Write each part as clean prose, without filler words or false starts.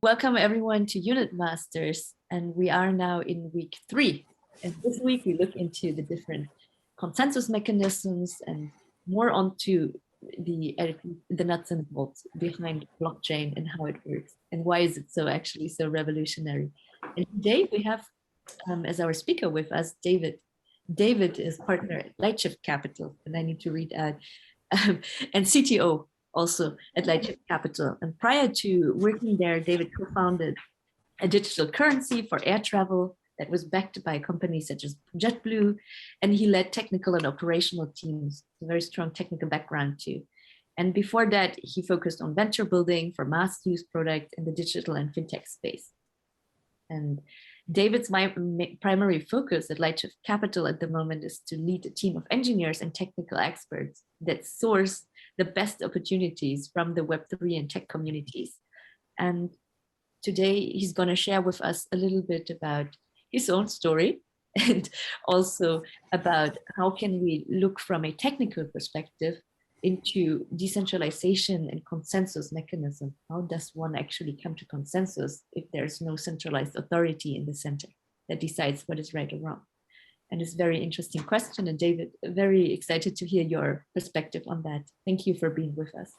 Welcome everyone to Unit Masters, and we are now in week 3. And this week we look into the different consensus mechanisms and more onto the nuts and bolts behind blockchain and how it works and why is it so revolutionary. And today we have as our speaker with us David. David is partner at Lightshift Capital, and I need to read out, and CTO also at Lightshift Capital. And prior to working there, David co-founded a digital currency for air travel that was backed by companies such as JetBlue, and he led technical and operational teams, a very strong technical background too. And before that, he focused on venture building for mass use products in the digital and fintech space. And David's primary focus at Lightshift Capital at the moment is to lead a team of engineers and technical experts that source the best opportunities from the Web3 and tech communities. And today he's going to share with us a little bit about his own story and also about how can we look from a technical perspective into decentralization and consensus mechanism. How does one actually come to consensus if there's no centralized authority in the center that decides what is right or wrong? And it's a very interesting question. And David, very excited to hear your perspective on that. Thank you for being with us.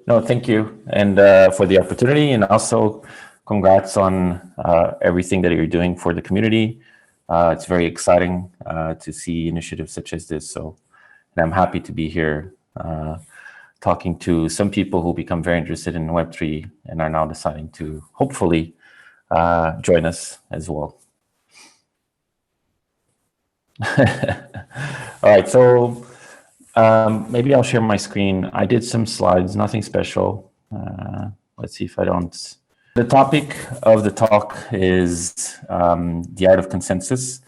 No, thank you. And for the opportunity, and also congrats on everything that you're doing for the community. It's very exciting to see initiatives such as this. So, and I'm happy to be here talking to some people who become very interested in Web3 and are now deciding to hopefully join us as well. All right, so maybe I'll share my screen. I did some slides, nothing special. Let's see if I don't. The topic of the talk is the art of consensus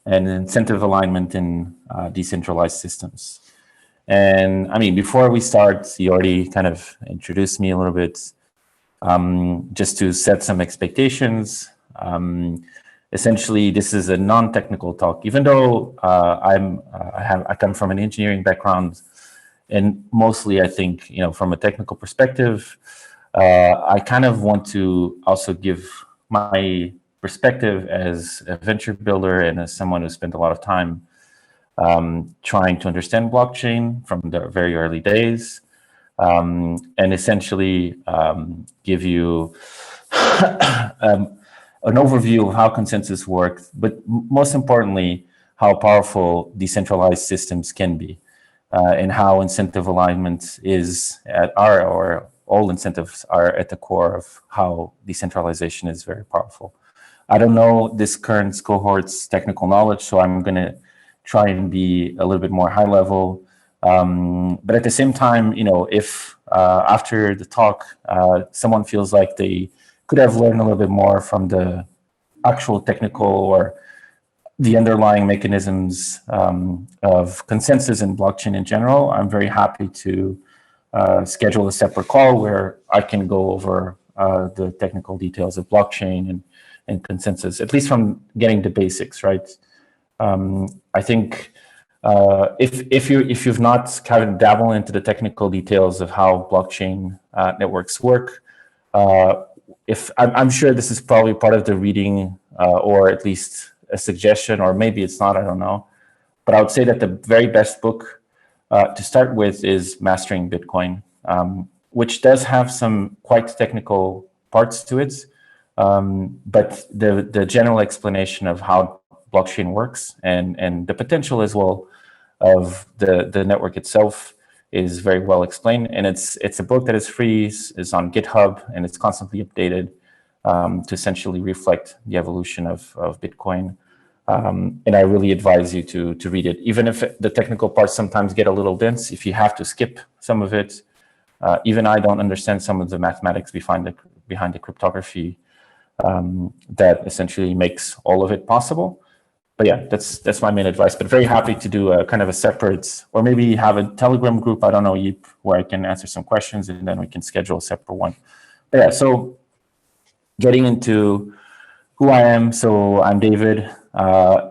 and incentive alignment in decentralized systems. And I mean, before we start, you already kind of introduced me a little bit, just to set some expectations. Essentially, this is a non-technical talk, even though I come from an engineering background, and mostly I think, from a technical perspective, I kind of want to also give my perspective as a venture builder and as someone who spent a lot of time trying to understand blockchain from the very early days, and essentially give you an overview of how consensus works, but most importantly, how powerful decentralized systems can be, and how incentive alignment is all incentives are at the core of how decentralization is very powerful. I don't know this current cohort's technical knowledge, so I'm going to try and be a little bit more high level. But at the same time, if after the talk, someone feels like they could have learned a little bit more from the actual technical or the underlying mechanisms of consensus in blockchain in general, I'm very happy to schedule a separate call where I can go over the technical details of blockchain and consensus, at least from getting the basics, right? I think if you've not kind of dabbled into the technical details of how blockchain networks work, if I'm sure this is probably part of the reading, or at least a suggestion, or maybe it's not, I don't know. But I would say that the very best book to start with is Mastering Bitcoin, which does have some quite technical parts to it. But the general explanation of how blockchain works and the potential as well of the network itself is very well explained, and it's a book that is free, is on GitHub, and it's constantly updated to essentially reflect the evolution of Bitcoin. And I really advise you to read it, even if the technical parts sometimes get a little dense. If you have to skip some of it, even I don't understand some of the mathematics behind the cryptography that essentially makes all of it possible. But yeah, that's my main advice. But very happy to do a kind of a separate, or maybe have a Telegram group, I don't know, Yip, where I can answer some questions, and then we can schedule a separate one. But yeah, so getting into who I am. So I'm David.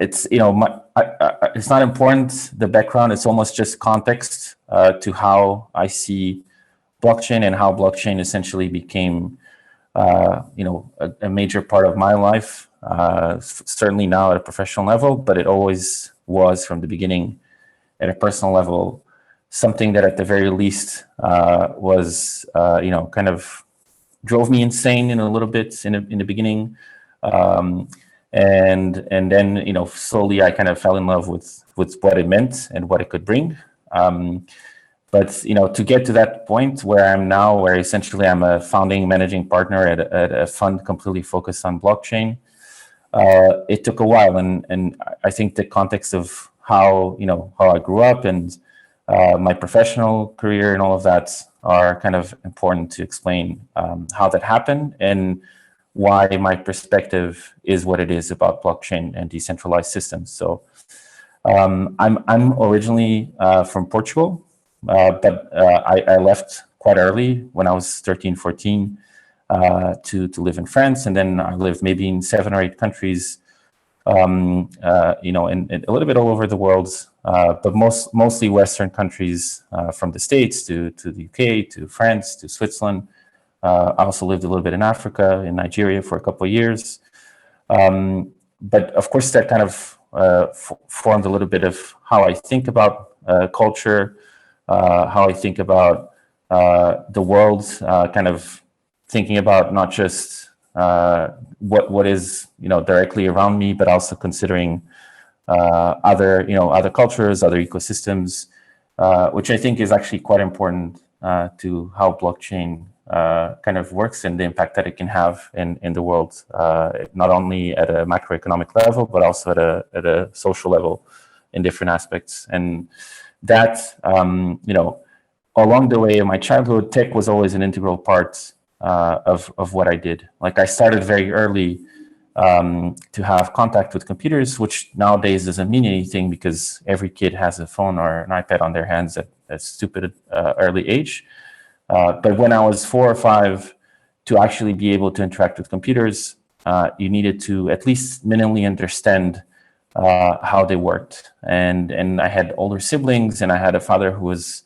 It's it's not important, the background. It's almost just context to how I see blockchain and how blockchain essentially became a major part of my life, certainly now at a professional level, but it always was from the beginning at a personal level, something that at the very least was, kind of drove me insane in a little bit in the beginning. And then, slowly I kind of fell in love with what it meant and what it could bring. But to get to that point where I'm now, where essentially I'm a founding managing partner at a fund completely focused on blockchain, it took a while, and I think the context of how I grew up and my professional career and all of that are kind of important to explain how that happened and why my perspective is what it is about blockchain and decentralized systems. So I'm originally from Portugal. But I left quite early when I was 13, 14 to live in France. And then I lived maybe in 7 or 8 countries, and a little bit all over the world, but mostly Western countries, from the States to the UK, to France, to Switzerland. I also lived a little bit in Africa, in Nigeria for a couple of years. But of course, that kind of formed a little bit of how I think about culture, how I think about the world, kind of thinking about not just what is directly around me, but also considering other cultures, other ecosystems, which I think is actually quite important to how blockchain kind of works and the impact that it can have in the world, not only at a macroeconomic level, but also at a social level in different aspects. And that, along the way in my childhood, tech was always an integral part of what I did. Like I started very early to have contact with computers, which nowadays doesn't mean anything because every kid has a phone or an iPad on their hands at a stupid early age. But when I was 4 or 5, to actually be able to interact with computers, you needed to at least minimally understand how they worked. And I had older siblings, and I had a father who was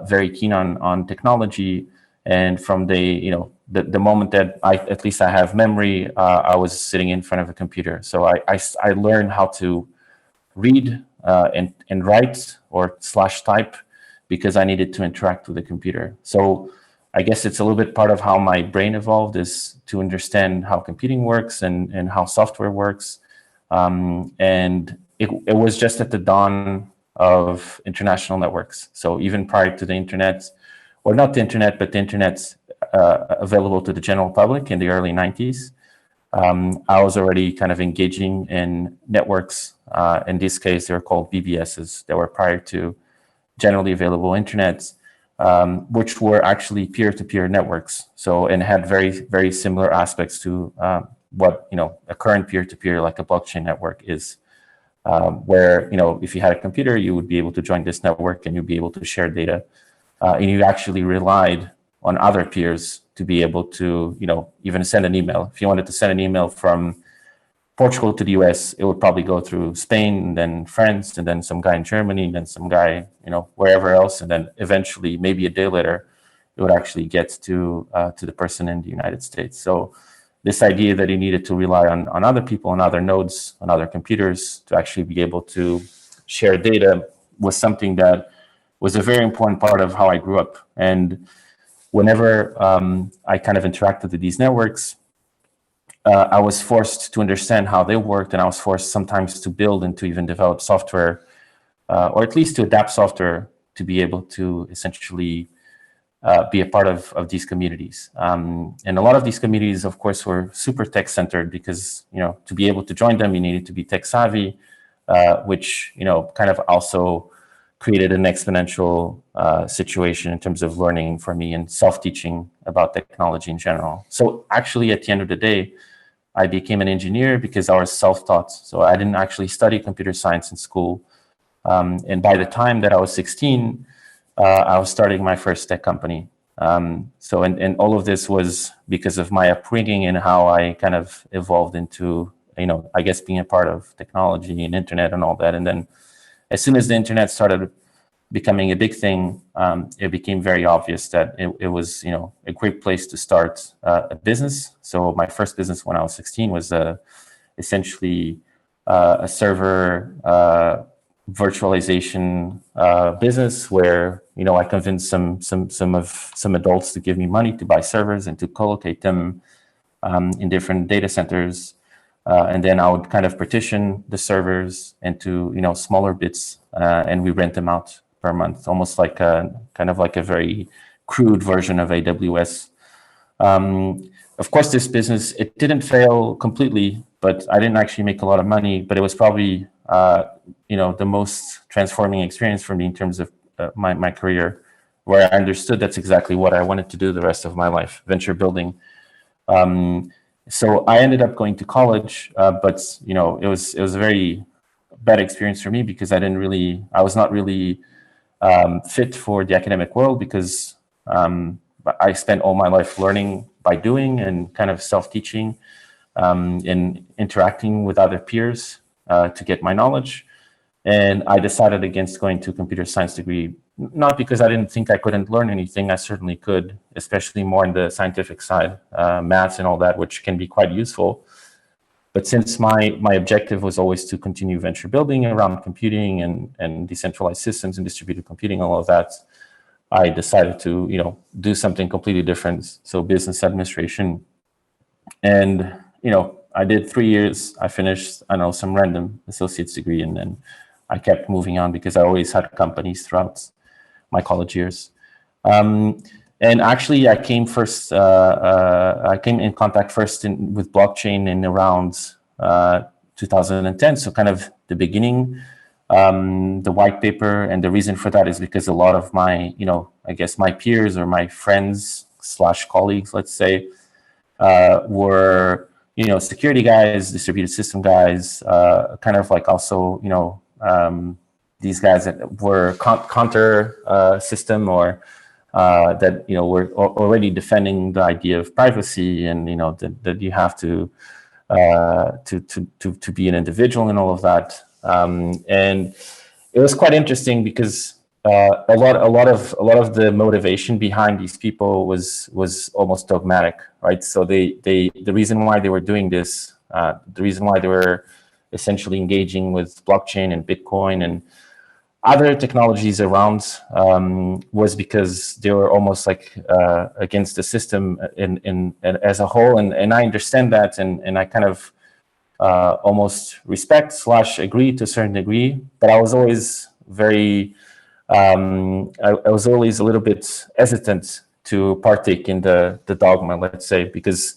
very keen on technology. And from the moment that at least I have memory, I was sitting in front of a computer. So I learned how to read and write or /type because I needed to interact with the computer. So I guess it's a little bit part of how my brain evolved, is to understand how computing works and how software works. And it was just at the dawn of international networks. So even prior to the internet, or not the internet, but the internet's available to the general public in the early 90s, I was already kind of engaging in networks. In this case, they were called BBSs. They were prior to generally available internets, which were actually peer-to-peer networks. So, and had very, very similar aspects to what a current peer-to-peer like a blockchain network is, where if you had a computer, you would be able to join this network and you'd be able to share data, and you actually relied on other peers to be able to even send an email. If you wanted to send an email from Portugal to the US, it would probably go through Spain, and then France, and then some guy in Germany, and then some guy wherever else, and then eventually, maybe a day later, it would actually get to the person in the United States. So this idea that you needed to rely on other people, on other nodes, on other computers to actually be able to share data was something that was a very important part of how I grew up. And whenever I kind of interacted with these networks, I was forced to understand how they worked, and I was forced sometimes to build and to even develop software, or at least to adapt software to be able to essentially be a part of these communities. And a lot of these communities, of course, were super tech-centered because, to be able to join them, you needed to be tech-savvy, which, kind of also created an exponential situation in terms of learning for me and self-teaching about technology in general. So actually, at the end of the day, I became an engineer because I was self-taught. So I didn't actually study computer science in school. And by the time that I was 16, I was starting my first tech company. So all of this was because of my upbringing and how I kind of evolved into, I guess being a part of technology and internet and all that. And then as soon as the internet started becoming a big thing, it became very obvious that it was, a great place to start a business. So my first business when I was 16 was essentially a server virtualization business where I convinced some adults to give me money to buy servers and to co-locate them in different data centers, and then I would kind of partition the servers into smaller bits, and we rent them out per month, almost like kind of like a very crude version of AWS. Of course, this business, it didn't fail completely, but I didn't actually make a lot of money. But it was probably the most transforming experience for me in terms of my career, where I understood that's exactly what I wanted to do the rest of my life, venture building. So I ended up going to college, but it was a very bad experience for me because I was not really fit for the academic world, because I spent all my life learning by doing and kind of self-teaching and interacting with other peers to get my knowledge. And I decided against going to a computer science degree, not because I didn't think I couldn't learn anything. I certainly could, especially more in the scientific side, maths and all that, which can be quite useful. But since my objective was always to continue venture building around computing and decentralized systems and distributed computing, all of that, I decided to, do something completely different. So business administration. And, I did 3 years. I finished, some random associate's degree, and then I kept moving on because I always had companies throughout my college years. And actually, I came in contact first with blockchain in around 2010. So kind of the beginning, the white paper. And the reason for that is because a lot of my, I guess my peers or my friends / colleagues, let's say, were, security guys, distributed system guys, kind of like also, these guys that were counter system, or that were already defending the idea of privacy, and that you have to be an individual and all of that. And it was quite interesting because a lot of the motivation behind these people was almost dogmatic, right? So the reason why they were doing this, the reason why they were essentially engaging with blockchain and Bitcoin and other technologies around, was because they were almost like against the system in as a whole, and I understand that, and I kind of almost respect / agree to a certain degree, but I was always very I was always a little bit hesitant to partake in the dogma, let's say, because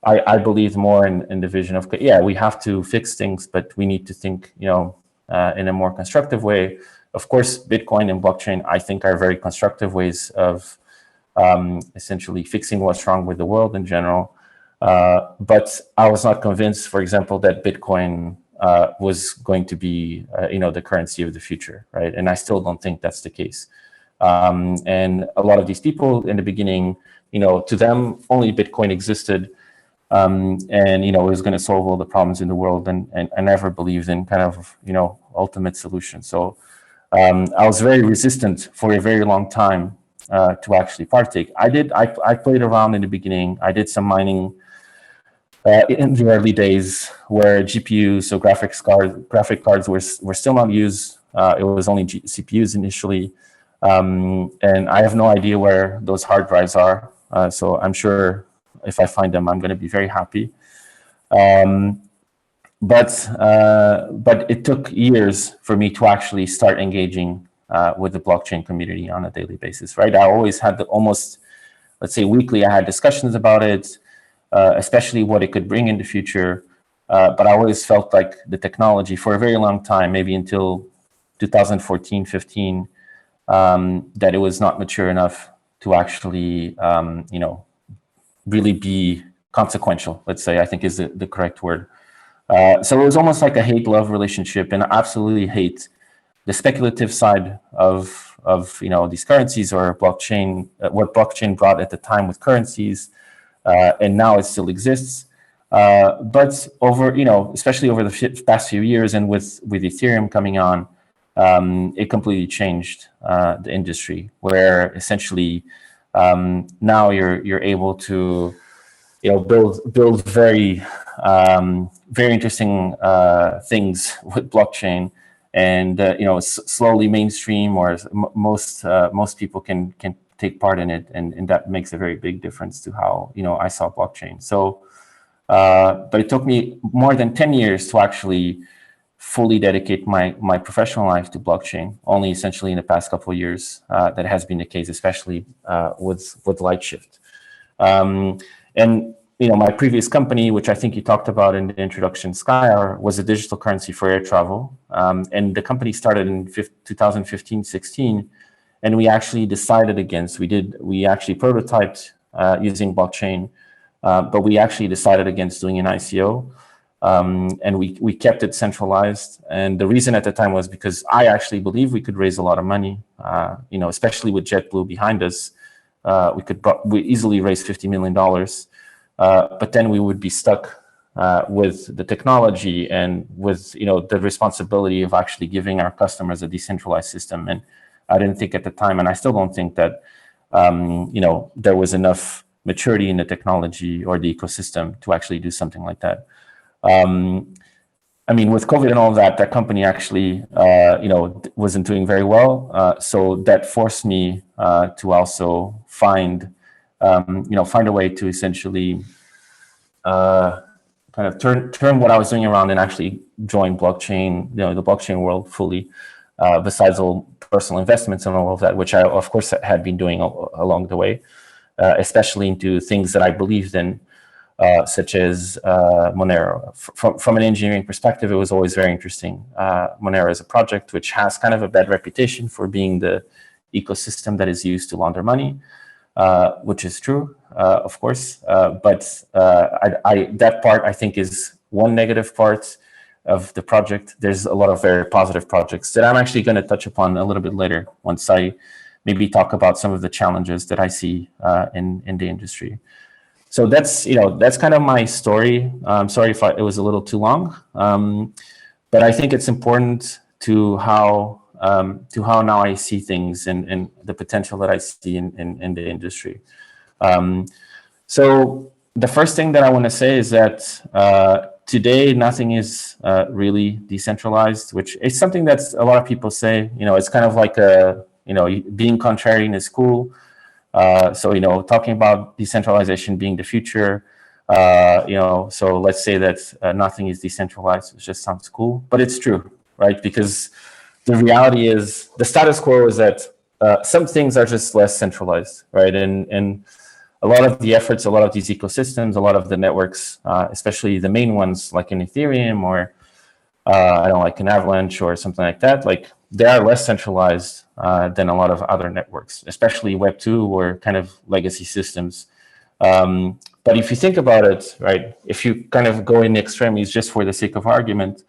I believe more in the vision of, we have to fix things, but we need to think, in a more constructive way. Of course, Bitcoin and blockchain, I think, are very constructive ways of essentially fixing what's wrong with the world in general. But I was not convinced, for example, that Bitcoin was going to be, the currency of the future, right? And I still don't think that's the case. And a lot of these people in the beginning, to them, only Bitcoin existed. And, it was going to solve all the problems in the world, and I never believed in kind of, ultimate solution. So I was very resistant for a very long time to actually partake. I played around in the beginning. I did some mining in the early days where GPUs, so graphic cards were still not used. It was only CPUs initially. And I have no idea where those hard drives are. So I'm sure if I find them, I'm going to be very happy. But it took years for me to actually start engaging with the blockchain community on a daily basis, right? I always had almost, let's say weekly, I had discussions about it, especially what it could bring in the future. But I always felt like the technology for a very long time, maybe until 2014, 15, that it was not mature enough to actually, really be consequential, let's say, I think is the correct word. So it was almost like a hate-love relationship, and I absolutely hate the speculative side of these currencies or blockchain, what blockchain brought at the time with currencies, and now it still exists. But over, especially over the past few years, and with Ethereum coming on, it completely changed the industry, where essentially now you're able to build very interesting things with blockchain, and slowly mainstream, or most people can take part in it, and that makes a very big difference to how I saw blockchain. So, but it took me more than 10 years to actually fully dedicate my professional life to blockchain. Only essentially in the past couple of years that has been the case, especially with Lightshift. And my previous company, which I think you talked about in the introduction, Skyr, was a digital currency for air travel. And the company started in 2015-16, and we actually decided against. We actually prototyped using blockchain, but we actually decided against doing an ICO. And we kept it centralized. And the reason at the time was because I actually believe we could raise a lot of money, especially with JetBlue behind us. We easily raise $50 million, but then we would be stuck with the technology and with the responsibility of actually giving our customers a decentralized system. And I didn't think at the time, and I still don't think that there was enough maturity in the technology or the ecosystem to actually do something like that. I mean, with COVID and all of that, that company actually, wasn't doing very well. So that forced me to also find a way to essentially kind of turn what I was doing around and actually join blockchain, the blockchain world fully. Besides all personal investments and all of that, which I, of course, had been doing along the way, especially into things that I believed in. Such as Monero. From an engineering perspective, it was always very interesting. Monero is a project which has kind of a bad reputation for being the ecosystem that is used to launder money, which is true, of course. But that part, I think, is one negative part of the project. There's a lot of very positive projects that I'm actually going to touch upon a little bit later, once I maybe talk about some of the challenges that I see in the industry. So that's kind of my story. I'm sorry if it was a little too long, but I think it's important to how now I see things and the potential that I see in the industry. So the first thing that I want to say is that today nothing is really decentralized, which is something that a lot of people say. It's kind of like being contrarian is cool. So, talking about decentralization being the future, so let's say that nothing is decentralized. It just sounds cool, but it's true, right? Because the reality is the status quo is that some things are just less centralized, right? And a lot of the efforts, a lot of these ecosystems, a lot of the networks, especially the main ones like an Ethereum or like an Avalanche or something like that, like they are less centralized than a lot of other networks, especially Web2 or kind of legacy systems. But if you think about it, right, if you kind of go in extremes just for the sake of argument,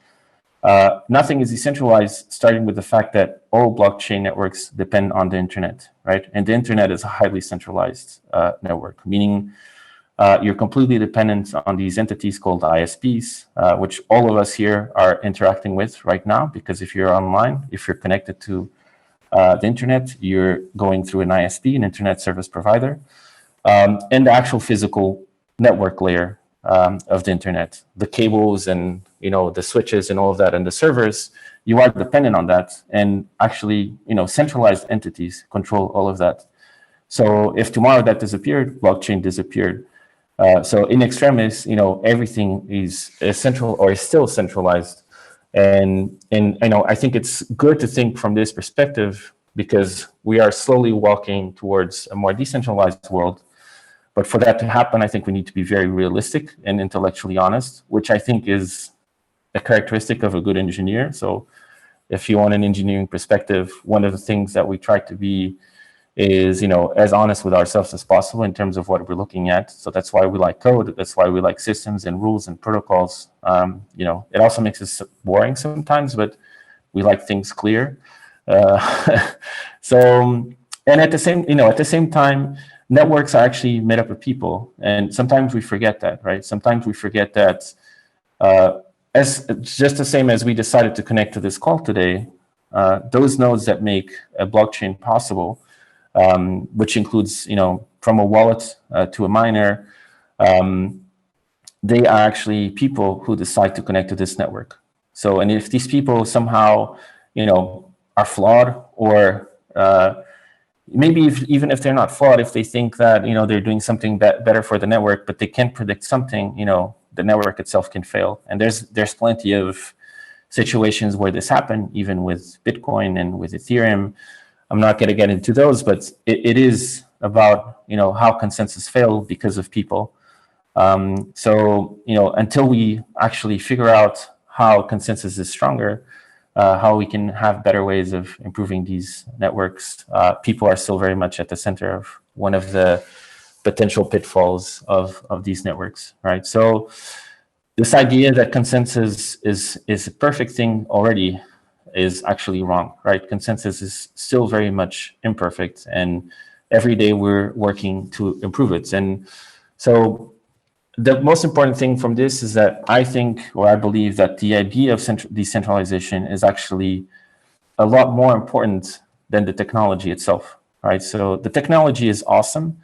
nothing is decentralized, starting with the fact that all blockchain networks depend on the internet, right? And the internet is a highly centralized network, meaning you're completely dependent on these entities called ISPs, which all of us here are interacting with right now, because if you're online, if you're connected to the internet, you're going through an ISP, an internet service provider, and the actual physical network layer of the internet, the cables and the switches and all of that, and the servers, you are dependent on that. And actually, centralized entities control all of that. So if tomorrow that disappeared, blockchain disappeared. So in extremis, everything is central or is still centralized. And I think it's good to think from this perspective, because we are slowly walking towards a more decentralized world. But for that to happen, I think we need to be very realistic and intellectually honest, which I think is a characteristic of a good engineer. So if you want an engineering perspective, one of the things that we try to be is, as honest with ourselves as possible in terms of what we're looking at. So that's why we like code. That's why we like systems and rules and protocols. It also makes us boring sometimes, but we like things clear. So, and at the same time, networks are actually made up of people. And sometimes we forget that, right? Sometimes we forget that as just the same as we decided to connect to this call today, those nodes that make a blockchain possible, which includes, from a wallet to a miner, they are actually people who decide to connect to this network. So, and if these people somehow, are flawed, or maybe even if they're not flawed, if they think that, they're doing something better for the network, but they can't predict something, the network itself can fail. And there's plenty of situations where this happened, even with Bitcoin and with Ethereum. I'm not going to get into those, but it is about, how consensus failed because of people. So, until we actually figure out how consensus is stronger, how we can have better ways of improving these networks, people are still very much at the center of one of the potential pitfalls of these networks, right? So this idea that consensus is a perfect thing already is actually wrong, right? Consensus is still very much imperfect, and every day we're working to improve it. And so the most important thing from this is that I believe that the idea of decentralization is actually a lot more important than the technology itself, right? So the technology is awesome,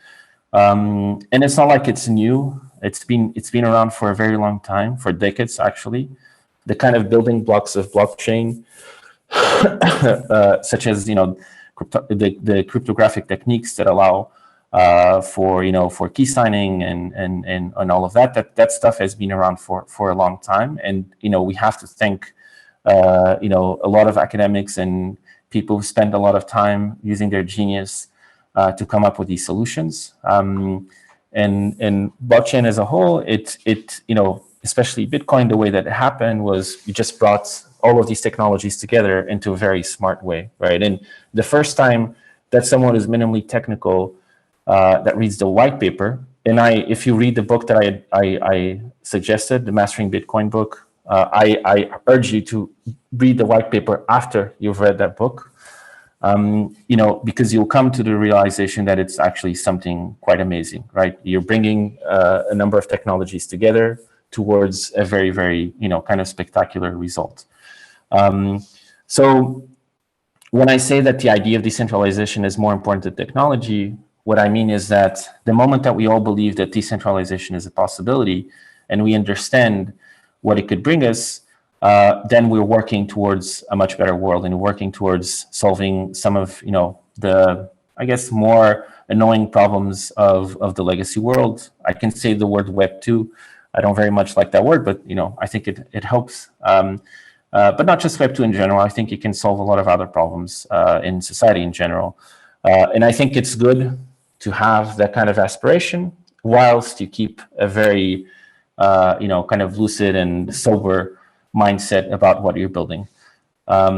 and it's not like it's new. It's been around for a very long time, for decades actually. The kind of building blocks of blockchain, such as the cryptographic techniques that allow for key signing and all of that stuff has been around for a long time. And we have to thank a lot of academics and people who spend a lot of time using their genius to come up with these solutions. And blockchain as a whole, it especially Bitcoin, the way that it happened was you just brought all of these technologies together into a very smart way, right? And the first time that someone is minimally technical that reads the white paper, and if you read the book that I suggested, the Mastering Bitcoin book, I urge you to read the white paper after you've read that book, because you'll come to the realization that it's actually something quite amazing, right? You're bringing a number of technologies together towards a very, very, kind of spectacular result. So when I say that the idea of decentralization is more important than technology, what I mean is that the moment that we all believe that decentralization is a possibility and we understand what it could bring us, then we're working towards a much better world and working towards solving some of, the, I guess, more annoying problems of the legacy world. I can say the word Web 2. I don't very much like that word, but, I think it helps. But not just Web 2 in general. I think it can solve a lot of other problems in society in general. And I think it's good to have that kind of aspiration whilst you keep a very, kind of lucid and sober mindset about what you're building. At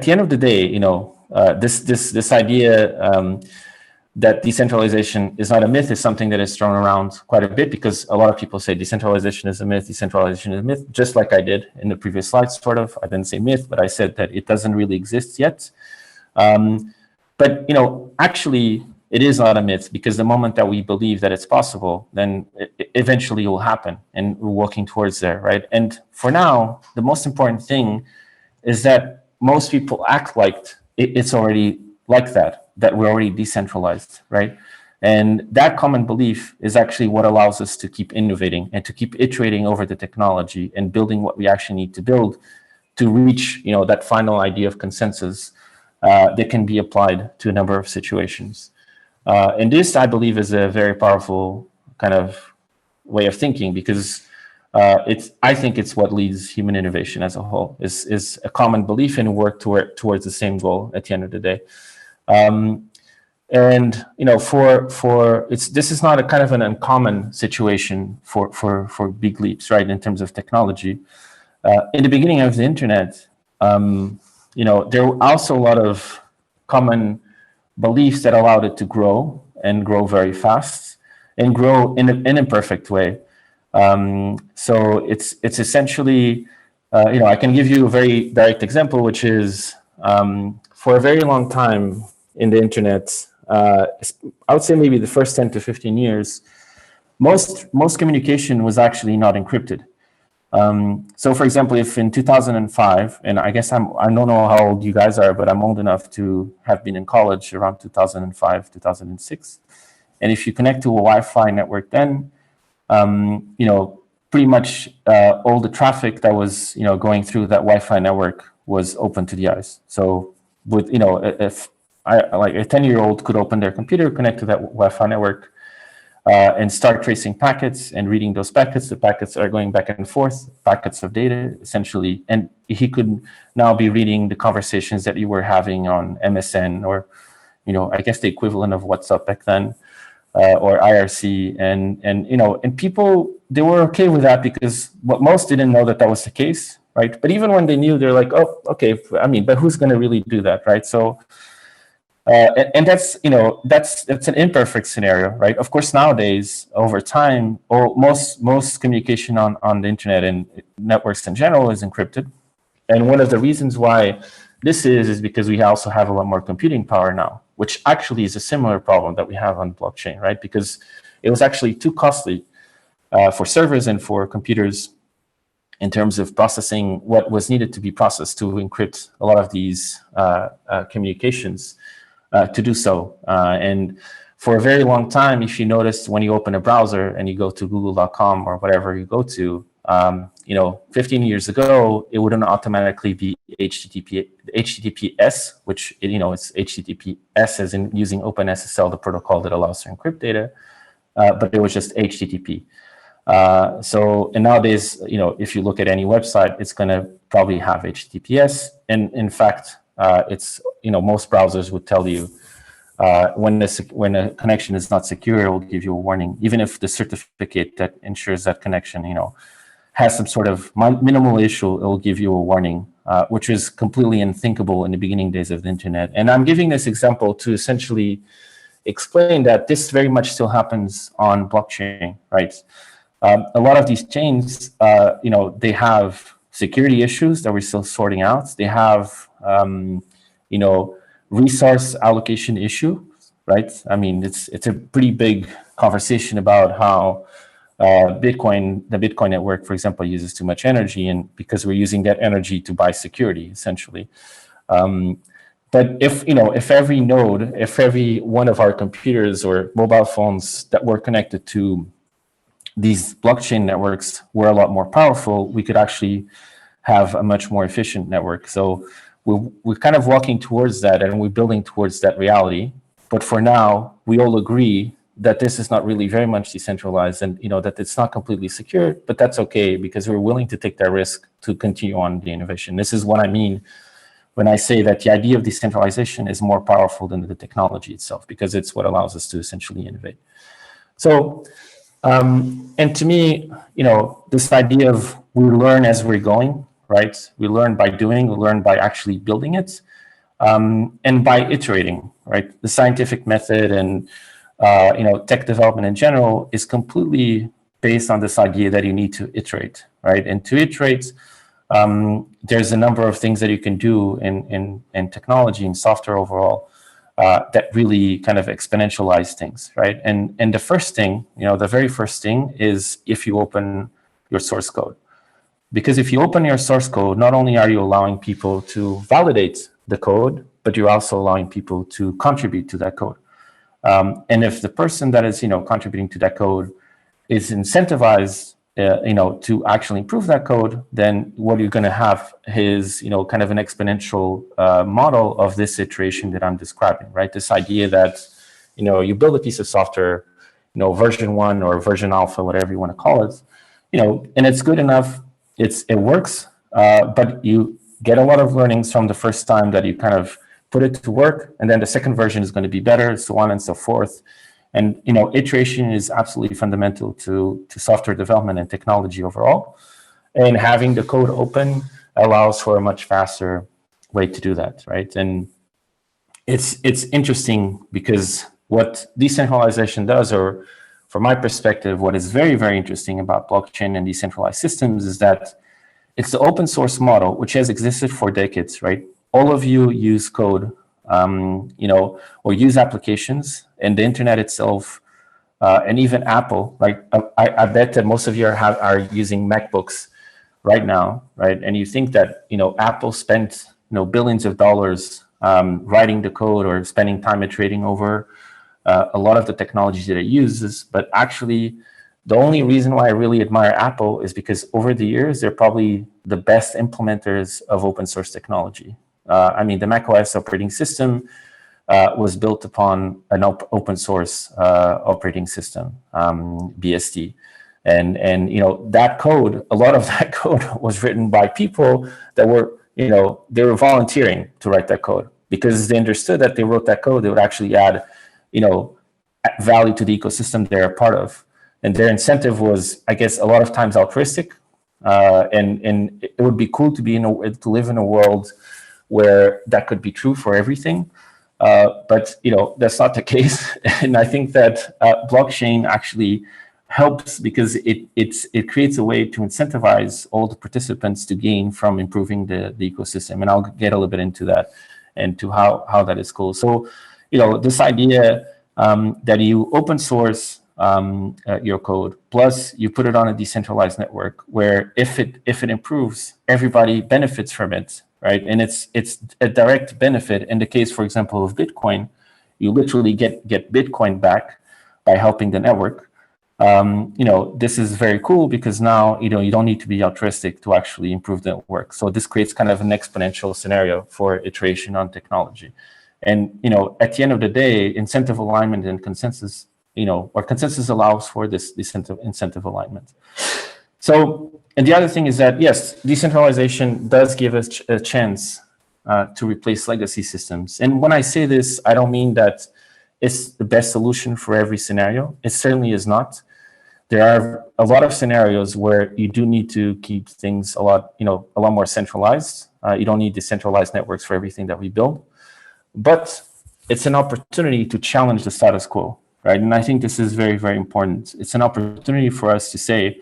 the end of the day, this idea that decentralization is not a myth is something that is thrown around quite a bit, because a lot of people say decentralization is a myth, decentralization is a myth, just like I did in the previous slide, sort of. I didn't say myth, but I said that it doesn't really exist yet. But, actually, it is not a myth, because the moment that we believe that it's possible, then eventually it will happen, and we're working towards there, right? And for now, the most important thing is that most people act like it's already like that we're already decentralized, right? And that common belief is actually what allows us to keep innovating and to keep iterating over the technology and building what we actually need to build to reach, that final idea of consensus that can be applied to a number of situations. And this, I believe, is a very powerful kind of way of thinking, because I think it's what leads human innovation as a whole, is a common belief and work towards the same goal at the end of the day. And this is not a kind of an uncommon situation for big leaps, right? In terms of technology, in the beginning of the internet, there were also a lot of common beliefs that allowed it to grow and grow very fast and grow in an imperfect way. So it's essentially, I can give you a very direct example, which is for a very long time in the internet, I would say maybe the first 10 to 15 years, most communication was actually not encrypted. So for example, if in 2005, and I guess I don't know how old you guys are, but I'm old enough to have been in college around 2005, 2006. And if you connect to a Wi-Fi network then, pretty much all the traffic that was, going through that Wi-Fi network was open to the eyes. So with, if like a 10-year-old could open their computer, connect to that Wi-Fi network, and start tracing packets and reading those packets. The packets are going back and forth, packets of data, essentially. And he could now be reading the conversations that you were having on MSN or, I guess the equivalent of WhatsApp back then, or IRC. And people, they were okay with that because most didn't know that was the case, right? But even when they knew, they're like, oh, okay, but who's going to really do that, right? So, and that's an imperfect scenario, right? Of course, nowadays, over time, most communication on the internet and networks in general is encrypted. And one of the reasons why this is because we also have a lot more computing power now, which actually is a similar problem that we have on blockchain, right? Because it was actually too costly for servers and for computers in terms of processing what was needed to be processed to encrypt a lot of these communications. To do so. And for a very long time, if you notice when you open a browser and you go to google.com or whatever you go to, 15 years ago, it wouldn't automatically be HTTPS, which, it's HTTPS as in using OpenSSL, the protocol that allows to encrypt data, but it was just HTTP. And nowadays, if you look at any website, it's going to probably have HTTPS. And in fact, it's, most browsers would tell you when a connection is not secure, it will give you a warning, even if the certificate that ensures that connection, has some sort of minimal issue, it will give you a warning, which is completely unthinkable in the beginning days of the internet. And I'm giving this example to essentially explain that this very much still happens on blockchain, right? A lot of these chains, they have security issues that we're still sorting out. They have, resource allocation issue, right? It's a pretty big conversation about how the Bitcoin network, for example, uses too much energy, and because we're using that energy to buy security, essentially. But if every node, if every one of our computers or mobile phones that were connected to these blockchain networks were a lot more powerful, we could actually have a much more efficient network. So we're kind of walking towards that, and we're building towards that reality. But for now, we all agree that this is not really very much decentralized, and that it's not completely secure. But that's okay, because we're willing to take that risk to continue on the innovation. This is what I mean when I say that the idea of decentralization is more powerful than the technology itself, because it's what allows us to essentially innovate. So, and to me, this idea of we learn as we're going, right? We learn by doing, we learn by actually building it, and by iterating, right? The scientific method and, tech development in general is completely based on this idea that you need to iterate, right? And to iterate, there's a number of things that you can do in technology and software overall that really kind of exponentialize things, right? And the first thing, the very first thing is if you open your source code. Because if you open your source code, not only are you allowing people to validate the code, but you're also allowing people to contribute to that code. And if the person that is, contributing to that code is incentivized, to actually improve that code, then what you're going to have is, kind of an exponential model of this iteration that I'm describing, right? This idea that, you build a piece of software, version 1 or version alpha, whatever you want to call it, and it's good enough, it works, but you get a lot of learnings from the first time that you kind of put it to work, and then the second version is going to be better, so on and so forth. And iteration is absolutely fundamental to software development and technology overall. And having the code open allows for a much faster way to do that, right? And it's interesting because what decentralization does, or from my perspective, what is very, very interesting about blockchain and decentralized systems is that it's the open source model, which has existed for decades, right? All of you use code, or use applications, and the internet itself, and even Apple. Like I bet that most of you are using MacBooks right now, right? And you think that, Apple spent, billions of dollars writing the code or spending time iterating over a lot of the technologies that it uses, but actually the only reason why I really admire Apple is because over the years, they're probably the best implementers of open source technology. The macOS operating system was built upon an open source operating system, BSD. And that code, a lot of that code was written by people that were, they were volunteering to write that code because they understood that they wrote that code, they would actually add, value to the ecosystem they're a part of. And their incentive was, I guess, a lot of times altruistic. And it would be cool to to live in a world where that could be true for everything. But that's not the case. And I think that blockchain actually helps because it creates a way to incentivize all the participants to gain from improving the ecosystem. And I'll get a little bit into that and to how that is cool. So, this idea that you open source your code, plus you put it on a decentralized network where if it improves, everybody benefits from it, right? And it's a direct benefit. In the case, for example, of Bitcoin, you literally get Bitcoin back by helping the network. This is very cool because now, you don't need to be altruistic to actually improve the network. So this creates kind of an exponential scenario for iteration on technology. And, at the end of the day, incentive alignment and consensus, or consensus allows for this incentive alignment. So, and the other thing is that, yes, decentralization does give us a chance to replace legacy systems. And when I say this, I don't mean that it's the best solution for every scenario. It certainly is not. There are a lot of scenarios where you do need to keep things a lot more centralized. You don't need decentralized networks for everything that we build. But it's an opportunity to challenge the status quo, right? And I think this is very, very important. It's an opportunity for us to say,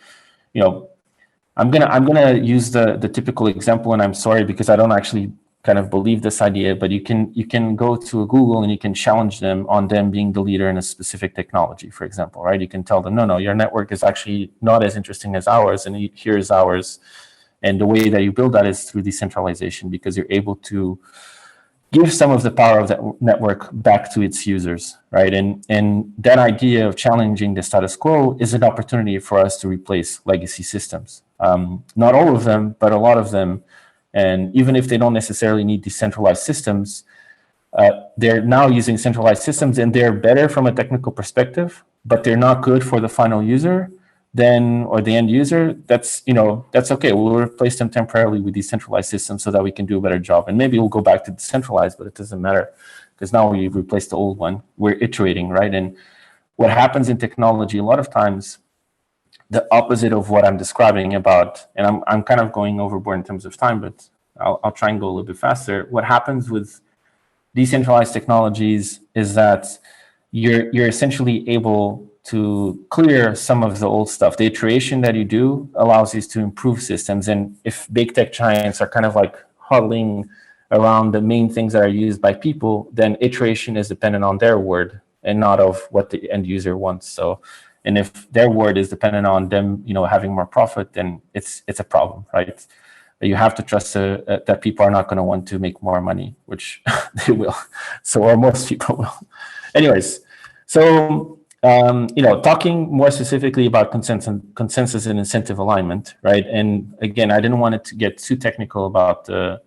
I'm gonna use the typical example, and I'm sorry because I don't actually kind of believe this idea, but you can go to a Google and you can challenge them on them being the leader in a specific technology, for example, right? You can tell them, no, your network is actually not as interesting as ours, and here's ours. And the way that you build that is through decentralization because you're able to give some of the power of that network back to its users, right? And that idea of challenging the status quo is an opportunity for us to replace legacy systems. Not all of them, but a lot of them. And even if they don't necessarily need decentralized systems, they're now using centralized systems and they're better from a technical perspective, but they're not good for the final user, or the end user. That's okay. We'll replace them temporarily with decentralized systems so that we can do a better job. And maybe we'll go back to decentralized, but it doesn't matter because now we've replaced the old one. We're iterating, right? And what happens in technology, a lot of times, the opposite of what I'm describing about, and I'm kind of going overboard in terms of time, but I'll try and go a little bit faster. What happens with decentralized technologies is that you're essentially able to clear some of the old stuff. The iteration that you do allows you to improve systems. And if big tech giants are kind of like huddling around the main things that are used by people, then iteration is dependent on their word and not of what the end user wants. So, and if their word is dependent on them, having more profit, then it's a problem, right? You have to trust that people are not going to want to make more money, which they will. So, or most people will. Anyways, so talking more specifically about consensus and incentive alignment, right? And again, I didn't want it to get too technical about the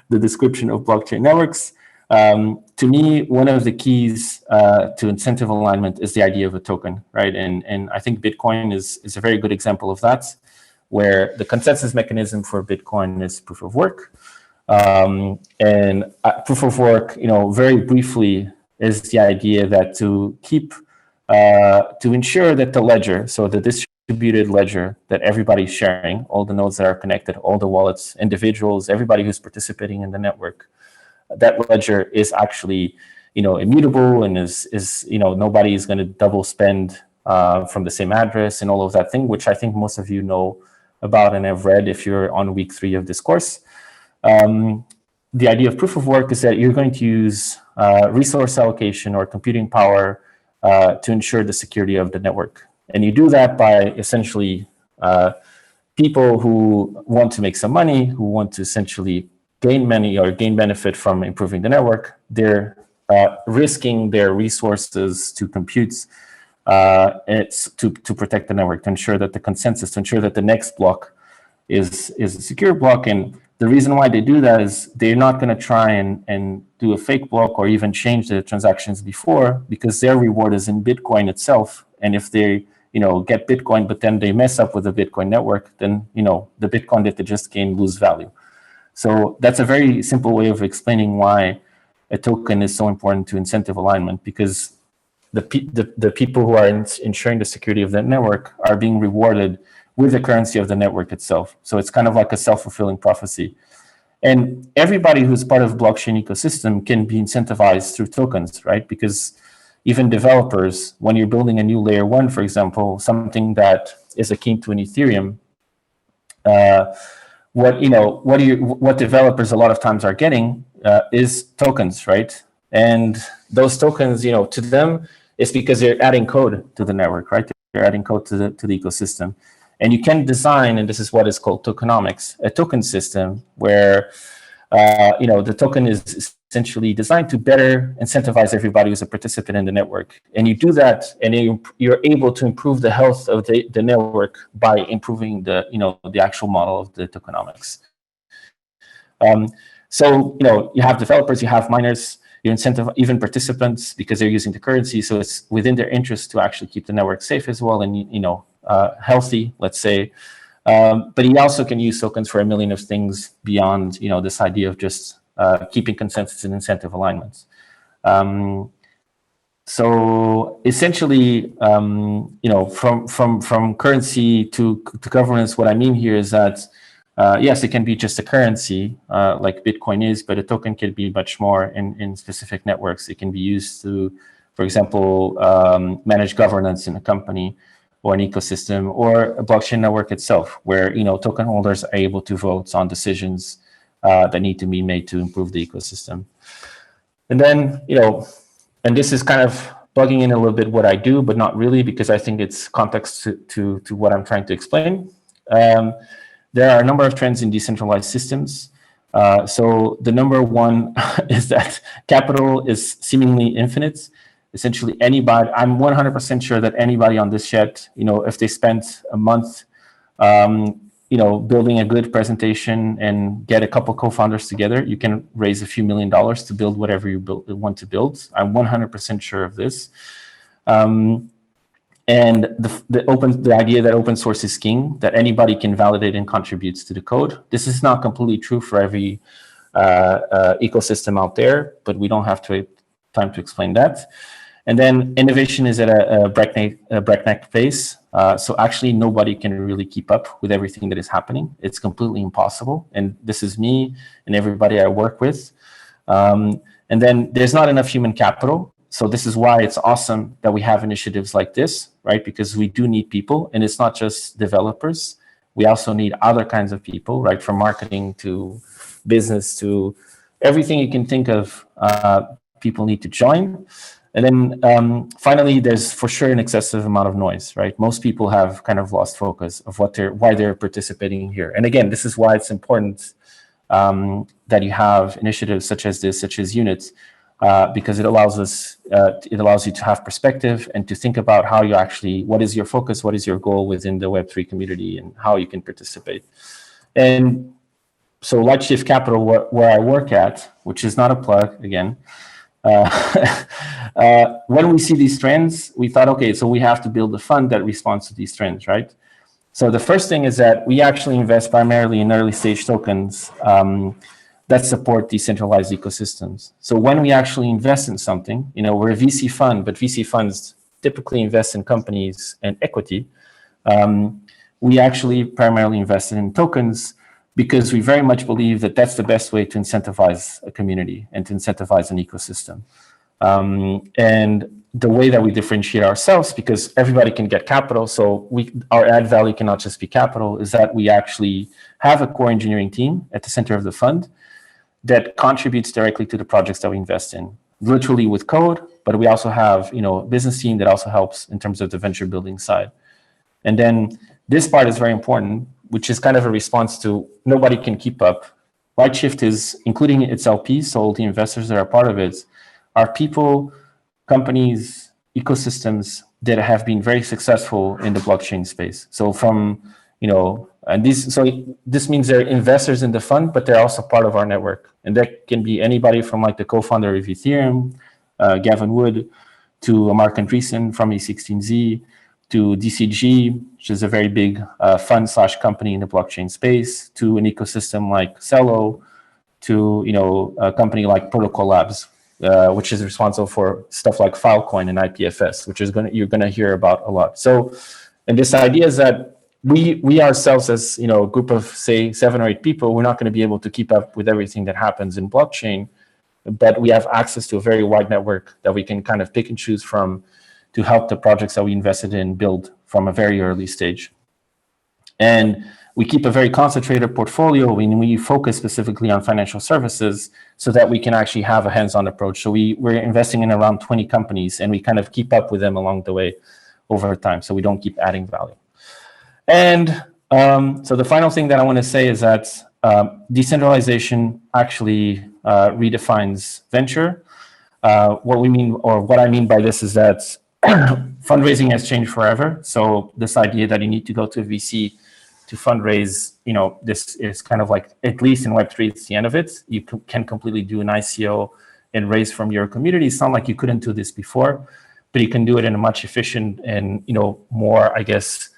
description of blockchain networks. To me, one of the keys to incentive alignment is the idea of a token, right? And I think Bitcoin is a very good example of that, where the consensus mechanism for Bitcoin is proof of work. And proof of work, very briefly, is the idea that to ensure that the ledger, so the distributed ledger that everybody's sharing, all the nodes that are connected, all the wallets, individuals, everybody who's participating in the network, that ledger is actually, immutable and is nobody is going to double spend from the same address and all of that thing, which I think most of you know about and have read if you're on week 3 of this course. The idea of proof of work is that you're going to use resource allocation or computing power to ensure the security of the network. And you do that by essentially people who want to make some money, who want to essentially gain money or gain benefit from improving the network, they're risking their resources to compute it's to protect the network, to ensure that the consensus, to ensure that the next block is a secure block. And the reason why they do that is they're not going to try and do a fake block or even change the transactions before, because their reward is in Bitcoin itself. And if they get Bitcoin, but then they mess up with the Bitcoin network, then the Bitcoin that they just gained lose value. So that's a very simple way of explaining why a token is so important to incentive alignment, because the people who are ensuring the security of that network are being rewarded with the currency of the network itself. So it's kind of like a self-fulfilling prophecy. And everybody who's part of blockchain ecosystem can be incentivized through tokens, right? Because even developers, when you're building a new layer one, for example, something that is akin to an Ethereum, what developers a lot of times are getting is tokens, right? And those tokens, to them, it's because they're adding code to the network, right? They're adding code to the ecosystem. And you can design, and this is what is called tokenomics, a token system where the token is essentially designed to better incentivize everybody who's a participant in the network. And you do that, and you're able to improve the health of the network by improving the actual model of the tokenomics. So you have developers, you have miners, you incentivize even participants because they're using the currency. So it's within their interest to actually keep the network safe as well, and healthy, let's say. But you also can use tokens for a million of things beyond this idea of just keeping consensus and incentive alignments. So essentially, from currency to governance, what I mean here is that yes, it can be just a currency like Bitcoin is, but a token can be much more in specific networks. It can be used to, for example, manage governance in a company or an ecosystem, or a blockchain network itself, where token holders are able to vote on decisions that need to be made to improve the ecosystem. And then and this is kind of plugging in a little bit what I do, but not really, because I think it's context to what I'm trying to explain. There are a number of trends in decentralized systems. So the number one is that capital is seemingly infinite. Essentially, anybody, I'm 100% sure that anybody on this chat, if they spent a month, building a good presentation and get a couple co-founders together, you can raise a few $1 million to build whatever you want to build. I'm 100% sure of this. And the idea that open source is king, that anybody can validate and contribute to the code. This is not completely true for every ecosystem out there, but we don't have time to explain that. And then innovation is at a breakneck pace. So actually nobody can really keep up with everything that is happening. It's completely impossible. And this is me and everybody I work with. And then there's not enough human capital. So this is why it's awesome that we have initiatives like this, right? Because we do need people, and it's not just developers. We also need other kinds of people, right? From marketing to business to everything you can think of, people need to join. And then finally, there's for sure an excessive amount of noise, right? Most people have kind of lost focus of why they're participating here. And again, this is why it's important that you have initiatives such as this, such as units, because it allows you to have perspective and to think about how you actually, what is your focus, what is your goal within the Web3 community, and how you can participate. And so Lightshift Capital, where I work at, which is not a plug again, when we see these trends, we thought, okay, so we have to build a fund that responds to these trends, right? So the first thing is that we actually invest primarily in early stage tokens that support decentralized ecosystems. So when we actually invest in something, we're a VC fund, but VC funds typically invest in companies and equity. We actually primarily invested in tokens because we very much believe that that's the best way to incentivize a community and to incentivize an ecosystem. And the way that we differentiate ourselves, because everybody can get capital, so our add value cannot just be capital, is that we actually have a core engineering team at the center of the fund that contributes directly to the projects that we invest in, literally with code, but we also have a business team that also helps in terms of the venture building side. And then this part is very important. which is kind of a response to nobody can keep up. Lightshift is, including its LPs, so all the investors that are part of it, are people, companies, ecosystems that have been very successful in the blockchain space. So from, and this means they're investors in the fund, but they're also part of our network. And that can be anybody from like the co-founder of Ethereum, Gavin Wood, to Mark Andreessen from E16Z, to DCG, which is a very big fund/company in the blockchain space, to an ecosystem like Celo, to a company like Protocol Labs, which is responsible for stuff like Filecoin and IPFS, which is you're gonna hear about a lot. So, and this idea is that we ourselves, as a group of say 7 or 8 people, we're not going to be able to keep up with everything that happens in blockchain, but we have access to a very wide network that we can kind of pick and choose from to help the projects that we invested in build from a very early stage. And we keep a very concentrated portfolio when we focus specifically on financial services so that we can actually have a hands-on approach. So we're investing in around 20 companies and we kind of keep up with them along the way over time, so we don't keep adding value. And so the final thing that I want to say is that decentralization actually redefines venture. What I mean by this is that fundraising has changed forever. So this idea that you need to go to a VC to fundraise, this is kind of like, at least in Web3, it's the end of it. You can completely do an ICO and raise from your community. It's not like you couldn't do this before, but you can do it in a much efficient and, more, I guess,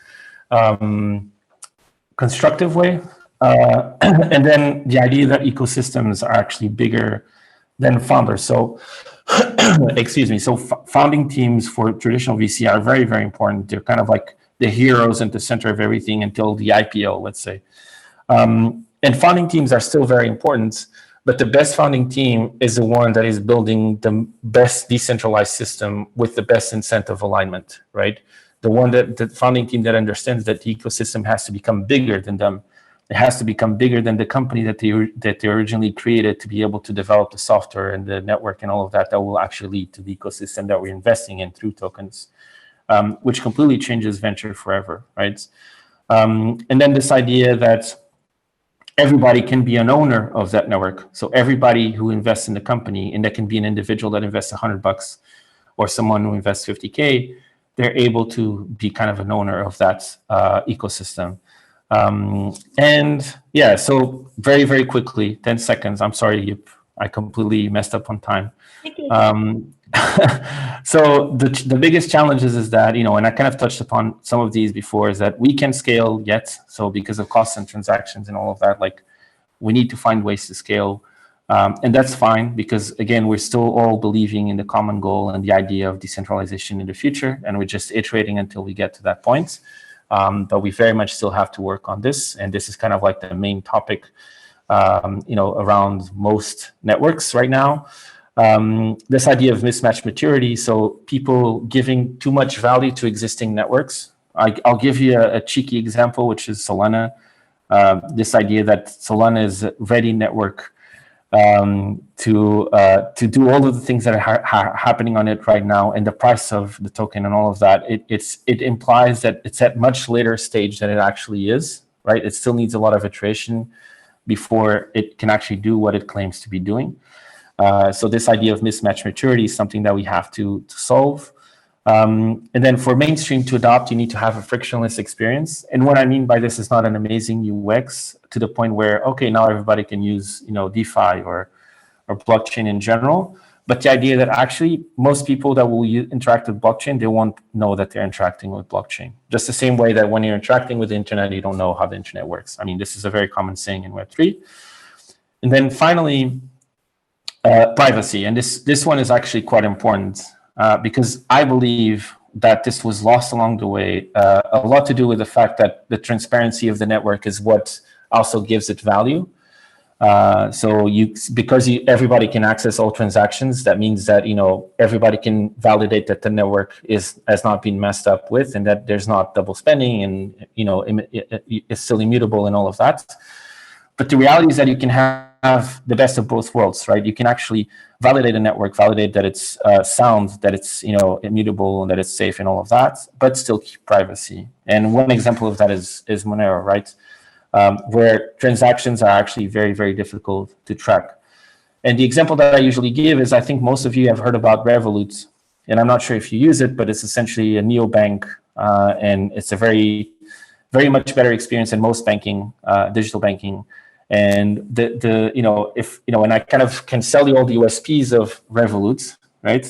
constructive way. And then the idea that ecosystems are actually bigger than founders. So, excuse me. So founding teams for traditional VC are very, very important. They're kind of like the heroes at the center of everything until the IPO, let's say. And founding teams are still very important, but the best founding team is the one that is building the best decentralized system with the best incentive alignment, right? The founding team that understands that the ecosystem has to become bigger than them. It has to become bigger than the company that they originally created to be able to develop the software and the network and all of that will actually lead to the ecosystem that we're investing in through tokens, which completely changes venture forever, right? And then this idea that everybody can be an owner of that network. So everybody who invests in the company, and that can be an individual that invests $100 or someone who invests 50K, they're able to be kind of an owner of that ecosystem. And yeah, so very, very quickly, 10 seconds. I'm sorry, I completely messed up on time. So the biggest challenges is that, and I kind of touched upon some of these before, is that we can scale yet. So because of costs and transactions and all of that, like we need to find ways to scale. And that's fine because, again, we're still all believing in the common goal and the idea of decentralization in the future. And we're just iterating until we get to that point. But we very much still have to work on this. And this is kind of like the main topic, around most networks right now. This idea of mismatched maturity. So people giving too much value to existing networks. I'll give you a cheeky example, which is Solana. This idea that Solana is a ready network to do all of the things that are happening on it right now, and the price of the token and all of that, it implies that it's at much later stage than it actually is, right? It still needs a lot of iteration before it can actually do what it claims to be doing. So this idea of mismatched maturity is something that we have to solve. And then for mainstream to adopt, you need to have a frictionless experience. And what I mean by this is not an amazing UX to the point where, okay, now everybody can use, DeFi or blockchain in general. But the idea that actually most people that will interact with blockchain, they won't know that they're interacting with blockchain. Just the same way that when you're interacting with the internet, you don't know how the internet works. I mean, this is a very common saying in Web3. And then finally, privacy. And this one is actually quite important. Because I believe that this was lost along the way, a lot to do with the fact that the transparency of the network is what also gives it value. So because everybody can access all transactions, that means that everybody can validate that the network has not been messed up with, and that there's not double spending, and it's still immutable and all of that. But the reality is that you can have the best of both worlds, right? You can actually validate a network, validate that it's sound, that it's immutable, and that it's safe, and all of that, but still keep privacy. And one example of that is Monero, right? where transactions are actually very, very difficult to track. And the example that I usually give is, I think most of you have heard about Revolut, and I'm not sure if you use it, but it's essentially a neobank, and it's a very, very much better experience than most banking, digital banking. And and I kind of can sell you all the USPs of Revolut, right?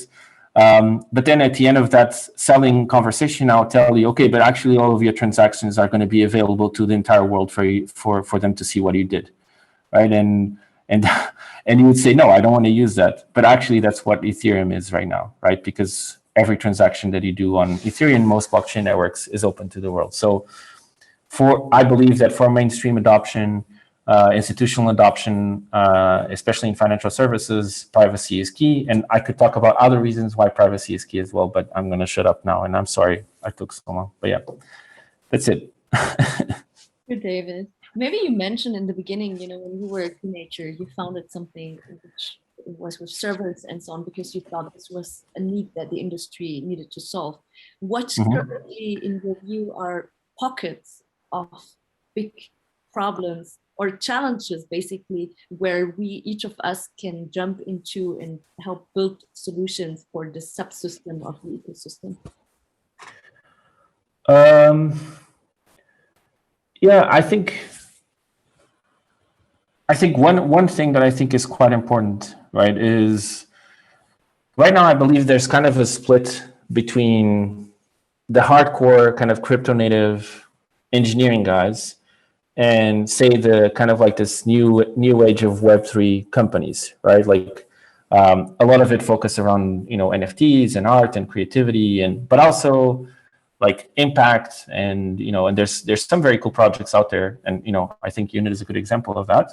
But then at the end of that selling conversation, I'll tell you, okay, but actually all of your transactions are going to be available to the entire world for them to see what you did, right? And and you would say, no, I don't want to use that. But actually, that's what Ethereum is right now, right? Because every transaction that you do on Ethereum, most blockchain networks, is open to the world. So I believe that for mainstream adoption, institutional adoption, especially in financial services, privacy is key. And I could talk about other reasons why privacy is key as well, but I'm going to shut up now. And I'm sorry I took so long. But yeah, that's it. Good, David. Maybe you mentioned in the beginning, when you were a teenager, you founded something which was with servers and so on because you thought this was a need that the industry needed to solve. What currently, in your view, are pockets of big problems or challenges, basically, where each of us can jump into and help build solutions for the subsystem of the ecosystem? Yeah, I think one thing that I think is quite important, right, is right now I believe there's kind of a split between the hardcore kind of crypto native engineering guys and say the kind of like this new age of Web3 companies, right? Like a lot of it focused around NFTs and art and creativity, but also like impact and and there's some very cool projects out there, and I think Unit is a good example of that.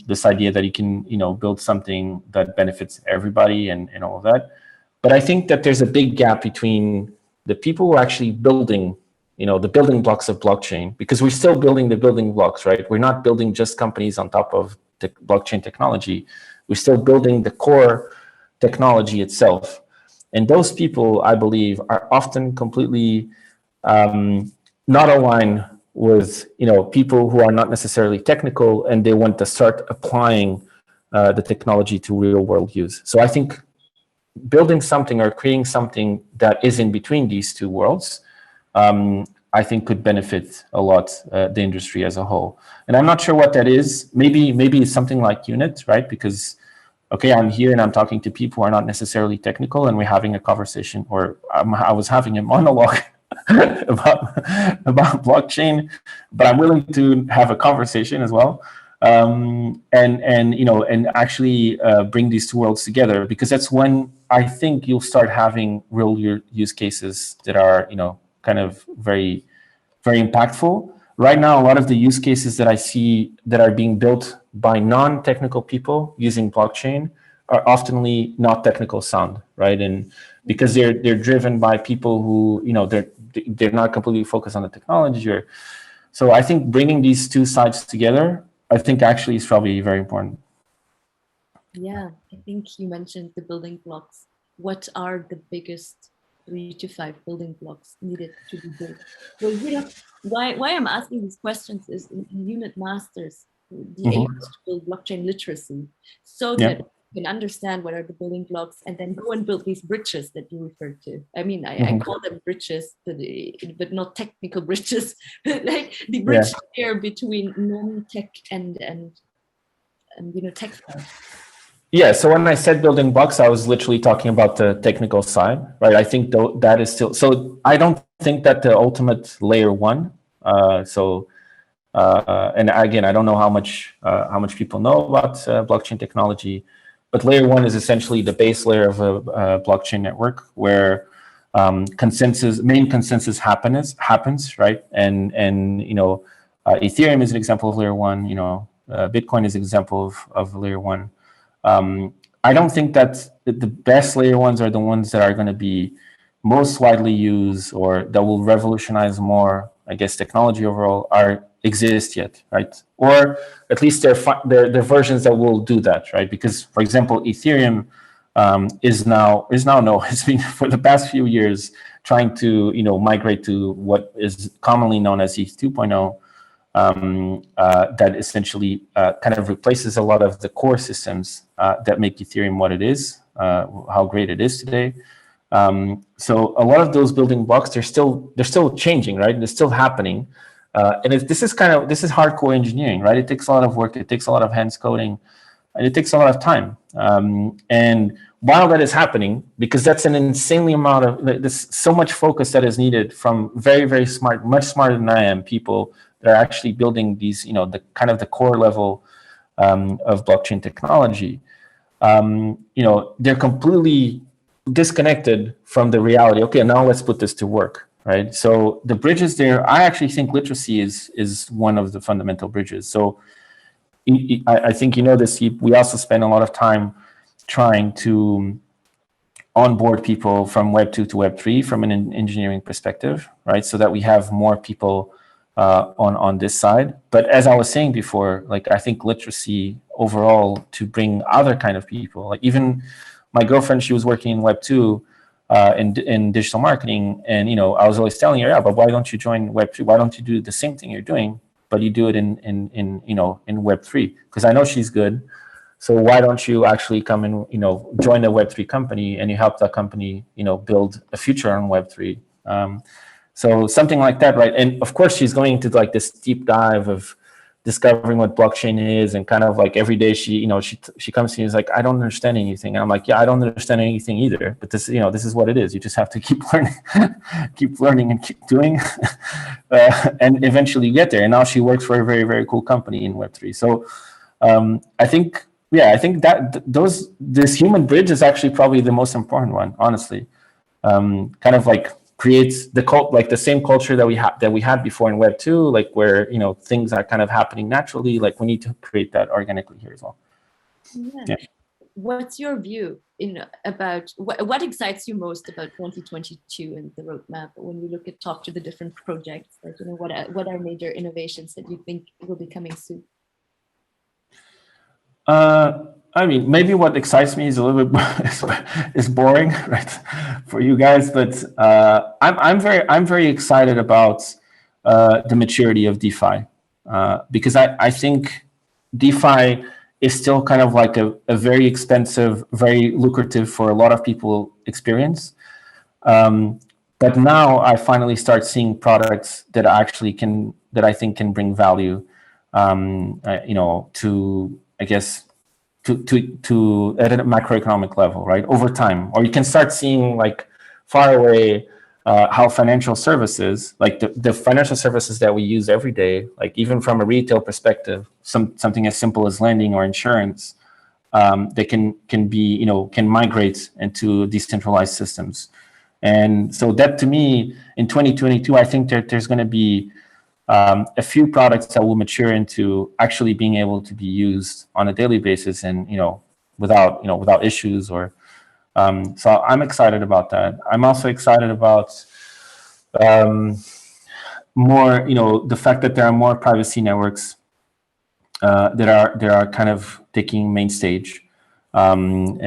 This idea that you can build something that benefits everybody and all of that. But I think that there's a big gap between the people who are actually building the building blocks of blockchain, because we're still building the building blocks, right? We're not building just companies on top of the blockchain technology. We're still building the core technology itself. And those people, I believe, are often completely not aligned with people who are not necessarily technical, and they want to start applying the technology to real world use. So I think building something or creating something that is in between these two worlds, I think could benefit a lot the industry as a whole. And I'm not sure what that is. Maybe it's something like Unit, right? Because okay, I'm here and I'm talking to people who are not necessarily technical, and we're having a conversation, or I was having a monologue about blockchain, but I'm willing to have a conversation as well, and actually bring these two worlds together, because that's when I think you'll start having real use cases that are kind of very, very impactful. Right now, a lot of the use cases that I see that are being built by non-technical people using blockchain are oftenly not technical sound, right? And because they're driven by people who they're not completely focused on the technology. So I think bringing these two sides together, I think actually is probably very important. Yeah, I think you mentioned the building blocks. What are the biggest 3 to 5 building blocks needed to be built? Well, why I'm asking these questions is in Unit Masters, the aim is to build blockchain literacy so that you can understand what are the building blocks and then go and build these bridges that you referred to. I mean, I call them bridges, but not technical bridges, like the bridge here between non-tech and tech stuff. Yeah, so when I said building blocks, I was literally talking about the technical side, right? I think that is still, so I don't think that the ultimate layer one, and again, I don't know how much people know about blockchain technology, but layer one is essentially the base layer of a blockchain network where main consensus happens, right? And Ethereum is an example of layer one. Bitcoin is an example of layer one. I don't think that the best layer ones are the ones that are going to be most widely used or that will revolutionize more, I guess, technology overall exist yet, right? Or at least they're versions that will do that, right? Because, for example, Ethereum has been for the past few years trying to migrate to what is commonly known as ETH 2.0. that essentially kind of replaces a lot of the core systems that make Ethereum what it is, how great it is today. So a lot of those building blocks, they're still changing, right? They're still happening. And this is hardcore engineering, right? It takes a lot of work. It takes a lot of hands coding, and it takes a lot of time. And while that is happening, because that's an insanely amount of, there's so much focus that is needed from very, very smart, much smarter than I am, people that are actually building these, the kind of the core level of blockchain technology. They're completely disconnected from the reality. Okay, now let's put this to work, right? So the bridges there, I actually think literacy is one of the fundamental bridges. So I think this. We also spend a lot of time trying to onboard people from Web 2 to Web 3 from an engineering perspective, right? So that we have more people on this side. But as I was saying before, I think literacy overall to bring other kind of people, like even my girlfriend, she was working in Web 2 in digital marketing. And, I was always telling her, yeah, but why don't you join Web 3? Why don't you do the same thing you're doing, but you do it in Web 3? Because I know she's good. So why don't you actually come and, join a Web3 company and you help that company, build a future on Web3? So something like that, right? And of course, she's going to this deep dive of discovering what blockchain is, and kind of every day she comes to me and is like, I don't understand anything. And I'm like, yeah, I don't understand anything either. But this is what it is. You just have to keep learning, keep learning and keep doing, and eventually you get there. And now she works for a very, very cool company in Web3. So I think that this human bridge is actually probably the most important one, honestly. Kind of creates the same culture that we had before in Web 2, where things are kind of happening naturally. We need to create that organically here as well. Yeah. What's your view about what excites you most about 2022 and the roadmap when you talk to the different projects? What are major innovations that you think will be coming soon? I mean, maybe what excites me is a little bit is boring, right, for you guys. But I'm very excited about the maturity of DeFi, because I think DeFi is still kind of a very expensive, very lucrative for a lot of people experience. But now I finally start seeing products that I think can bring value, to, I guess, to at a macroeconomic level, right, over time. Or you can start seeing far away how financial services, the financial services that we use every day, even from a retail perspective, something as simple as lending or insurance, they can migrate into decentralized systems. And so that, to me, in 2022, I think there's going to be a few products that will mature into actually being able to be used on a daily basis, and without issues. Or so I'm excited about that. I'm also excited about more, the fact that there are more privacy networks that are kind of taking main stage. And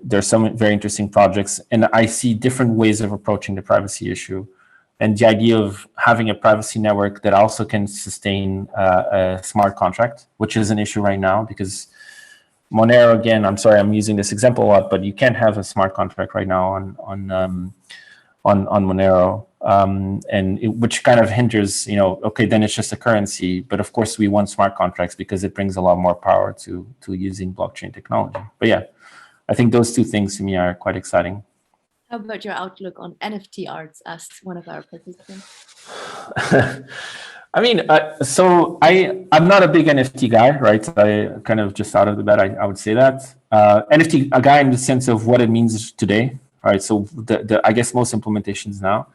there's some very interesting projects, and I see different ways of approaching the privacy issue. And the idea of having a privacy network that also can sustain a smart contract, which is an issue right now, because Monero, again, I'm sorry, I'm using this example a lot, but you can't have a smart contract right now on Monero, which kind of hinders, okay, then it's just a currency. But of course, we want smart contracts because it brings a lot more power to using blockchain technology. But yeah, I think those two things to me are quite exciting. How about your outlook on NFT Arts, asks one of our participants? I mean, so I'm not a big NFT guy, right? I kind of just out of the bat, I would say that. NFT a guy in the sense of what it means today, right? So the I guess most implementations now.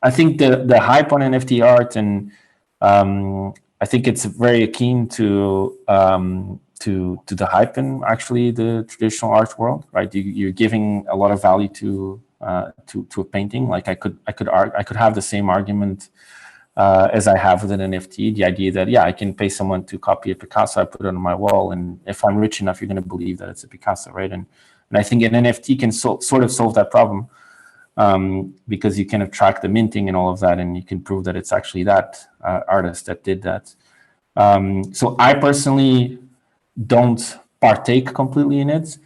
I think the hype on NFT art, and I think it's very akin to the hype in actually the traditional art world, right? You're giving a lot of value to a painting. Like I could have the same argument as I have with an NFT. The idea that I can pay someone to copy a Picasso, I put it on my wall, and if I'm rich enough, you're going to believe that it's a Picasso, right? And I think an NFT can sort of solve that problem. because you kind of track the minting and all of that, and you can prove that it's actually that artist that did that. So I personally don't partake completely in it,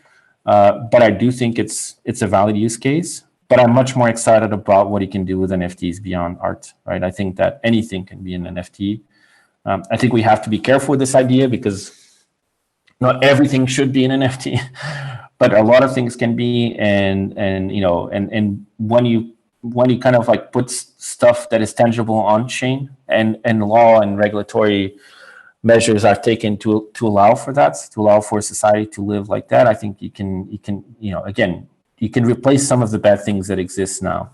but I do think it's a valid use case. But I'm much more excited about what you can do with NFTs beyond art, right? I think that anything can be an NFT. I think we have to be careful with this idea because not everything should be an NFT, but a lot of things can be. And you know, and when you kind of like put stuff that is tangible on chain, and law and regulatory measures are taken to allow for that, to allow for society to live like that, I think you can you know, again, you can replace some of the bad things that exist now.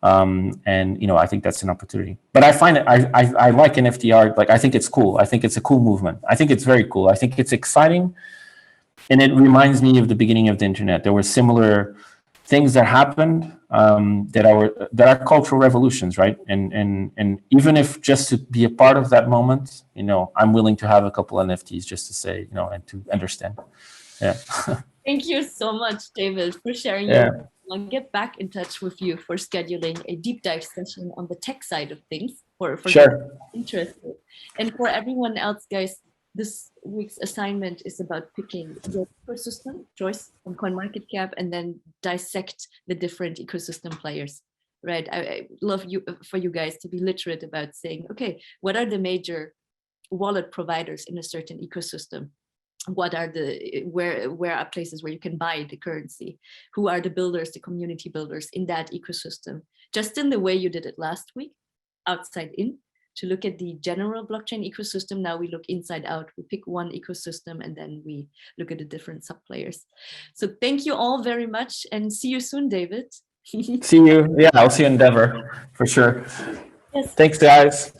And you know, I think that's an opportunity. But I find it, I like NFT art. Like, I think it's cool. I think it's a cool movement. I think it's very cool. I think it's exciting, and it reminds me of the beginning of the internet. There were similar things that happened that are cultural revolutions, right? And even if just to be a part of that moment, you know, I'm willing to have a couple NFTs just to say, you know, and to understand. Yeah. Thank you so much, David, for sharing Yeah. your. I'll get back in touch with you for scheduling a deep dive session on the tech side of things for Sure. interested. And for everyone else, guys, this week's assignment is about picking your ecosystem choice on CoinMarketCap and then dissect the different ecosystem players, right? I love for you guys to be literate about saying, okay, what are the major wallet providers in a certain ecosystem? What are where are places where you can buy the currency? Who are the builders, the community builders in that ecosystem? Just in the way you did it last week, outside in, to look at the general blockchain ecosystem. Now we look inside out. We pick one ecosystem and then we look at the different sub players. So thank you all very much, and see you soon, David. See you. Yeah, I'll see you in Denver for sure. Yes. Thanks, guys.